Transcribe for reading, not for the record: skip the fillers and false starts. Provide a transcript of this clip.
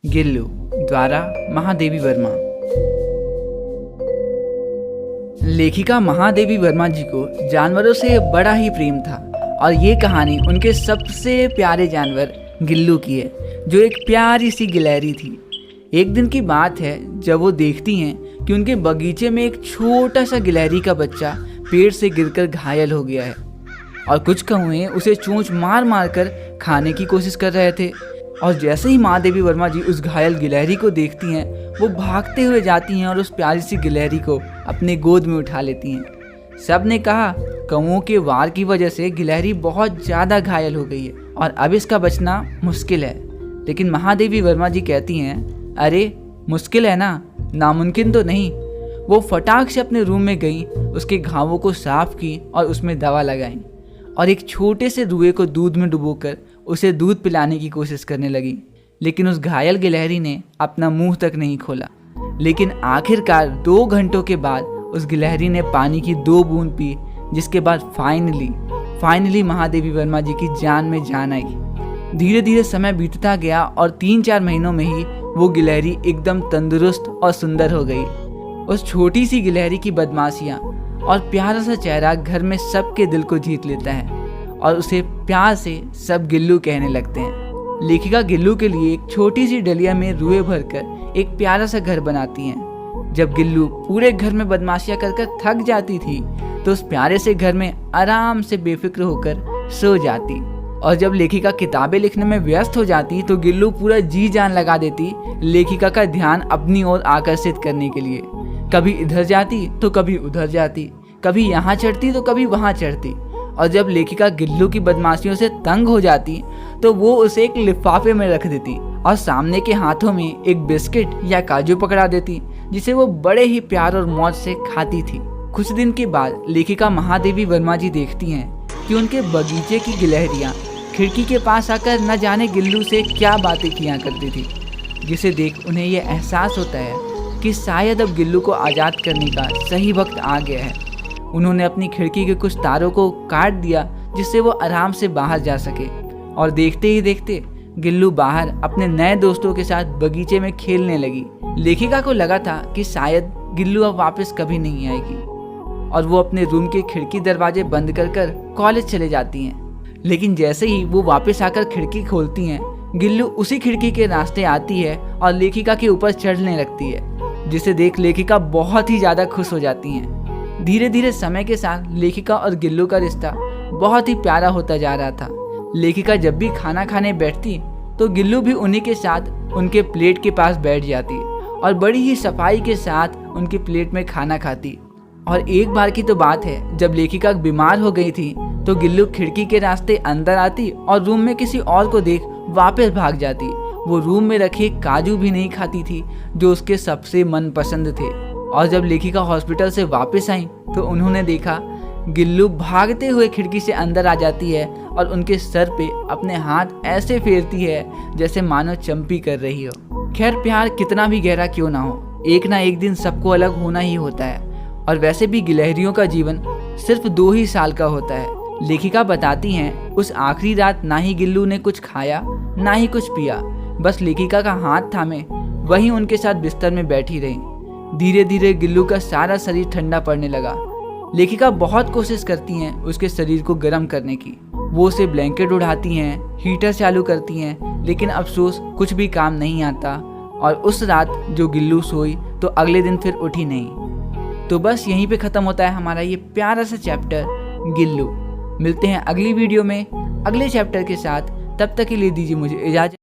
गिल्लू द्वारा महादेवी वर्मा। लेखिका महादेवी वर्मा जी को जानवरों से बड़ा ही प्रेम था और ये कहानी उनके सबसे प्यारे जानवर गिल्लू की है, जो एक प्यारी सी गिलहरी थी। एक दिन की बात है जब वो देखती हैं कि उनके बगीचे में एक छोटा सा गिलहरी का बच्चा पेड़ से गिरकर घायल हो गया है और कुछ कौवे उसे चोंच मार मार कर खाने की कोशिश कर रहे थे। और जैसे ही महादेवी वर्मा जी उस घायल गिलहरी को देखती हैं, वो भागते हुए जाती हैं और उस प्यारी सी गिलहरी को अपने गोद में उठा लेती हैं। सब ने कहा कौवों के वार की वजह से गिलहरी बहुत ज़्यादा घायल हो गई है और अब इसका बचना मुश्किल है। लेकिन महादेवी वर्मा जी कहती हैं, अरे मुश्किल है ना, नामुमकिन तो नहीं। वो फटाक से अपने रूम में गई, उसके घावों को साफ की और उसमें दवा लगाई और एक छोटे से रुए को दूध में डुबोकर उसे दूध पिलाने की कोशिश करने लगी। लेकिन उस घायल गिलहरी ने अपना मुंह तक नहीं खोला। लेकिन आखिरकार 2 घंटों के बाद उस गिलहरी ने पानी की 2 बूंद पी, जिसके बाद फाइनली महादेवी वर्मा जी की जान में जान आई। धीरे धीरे समय बीतता गया और 3-4 महीनों में ही वो गिलहरी एकदम तंदुरुस्त और सुंदर हो गई। उस छोटी सी गिलहरी की बदमाशियाँ और प्यारा सा चेहरा घर में सबके दिल को जीत लेता है और उसे प्यार से सब गिल्लू कहने लगते हैं। लेखिका गिल्लू के लिए एक छोटी सी डलिया में रुए भरकर एक प्यारा सा घर बनाती हैं। जब गिल्लू पूरे घर में बदमाशियां कर थक जाती थी तो उस प्यारे से घर में आराम से बेफिक्र होकर सो जाती। और जब लेखिका किताबें लिखने में व्यस्त हो जाती तो गिल्लू पूरा जी जान लगा देती लेखिका का ध्यान अपनी ओर आकर्षित करने के लिए। कभी इधर जाती तो कभी उधर जाती, कभी यहाँ चढ़ती तो कभी वहाँ चढ़ती। और जब लेखिका गिल्लू की बदमाशियों से तंग हो जाती तो वो उसे एक लिफाफे में रख देती और सामने के हाथों में एक बिस्किट या काजू पकड़ा देती, जिसे वो बड़े ही प्यार और मौज से खाती थी। कुछ दिन के बाद लेखिका महादेवी वर्मा जी देखती हैं कि उनके बगीचे की गिलहरियाँ खिड़की के पास आकर न जाने गिल्लू से क्या बातें किया करती थी, जिसे देख उन्हें यह एहसास होता है कि शायद अब गिल्लू को आज़ाद करने का सही वक्त आ गया है। उन्होंने अपनी खिड़की के कुछ तारों को काट दिया जिससे वो आराम से बाहर जा सके। और देखते ही देखते गिल्लू बाहर अपने नए दोस्तों के साथ बगीचे में खेलने लगी। लेखिका को लगा था कि शायद गिल्लू अब वापस कभी नहीं आएगी और वो अपने रूम के खिड़की दरवाजे बंद कर कॉलेज चले जाती हैं। लेकिन जैसे ही वो वापस आकर खिड़की खोलती हैं, गिल्लू उसी खिड़की के रास्ते आती है और लेखिका के ऊपर चढ़ने लगती है, जिसे देख लेखिका बहुत ही ज़्यादा खुश हो जाती हैं। धीरे धीरे समय के साथ लेखिका और गिल्लू का रिश्ता बहुत ही प्यारा होता जा रहा था। लेखिका जब भी खाना खाने बैठती तो गिल्लू भी उन्हीं के साथ उनके प्लेट के पास बैठ जाती और बड़ी ही सफाई के साथ उनकी प्लेट में खाना खाती। और एक बार की तो बात है जब लेखिका बीमार हो गई थी तो गिल्लू खिड़की के रास्ते अंदर आती और रूम में किसी और को देख वापस भाग जाती। वो रूम में रखे काजू भी नहीं खाती थी जो उसके सबसे मनपसंद थे। और जब लेखिका हॉस्पिटल से वापस आई तो उन्होंने देखा गिल्लू भागते हुए खिड़की से अंदर आ जाती है और उनके सर पे अपने हाथ ऐसे फेरती है जैसे मानो चंपी कर रही हो। खैर, प्यार कितना भी गहरा क्यों ना हो, एक ना एक दिन सबको अलग होना ही होता है। और वैसे भी गिलहरियों का जीवन सिर्फ 2 ही साल का होता है। लेखिका बताती हैं उस आखिरी रात ना ही गिल्लू ने कुछ खाया ना ही कुछ पिया, बस लेखिका का हाथ थामे वहीं उनके साथ बिस्तर में बैठी रही। धीरे धीरे गिल्लू का सारा शरीर ठंडा पड़ने लगा। लेखिका बहुत कोशिश करती हैं उसके शरीर को गर्म करने की। वो उसे ब्लैंकेट उड़ाती हैं, हीटर चालू करती हैं, लेकिन अफसोस कुछ भी काम नहीं आता। और उस रात जो गिल्लू सोई तो अगले दिन फिर उठी नहीं। तो बस यहीं पे ख़त्म होता है हमारा ये प्यारा सा चैप्टर गिल्लू। मिलते हैं अगली वीडियो में अगले चैप्टर के साथ। तब तक के लिए दीजिए मुझे इजाज़त।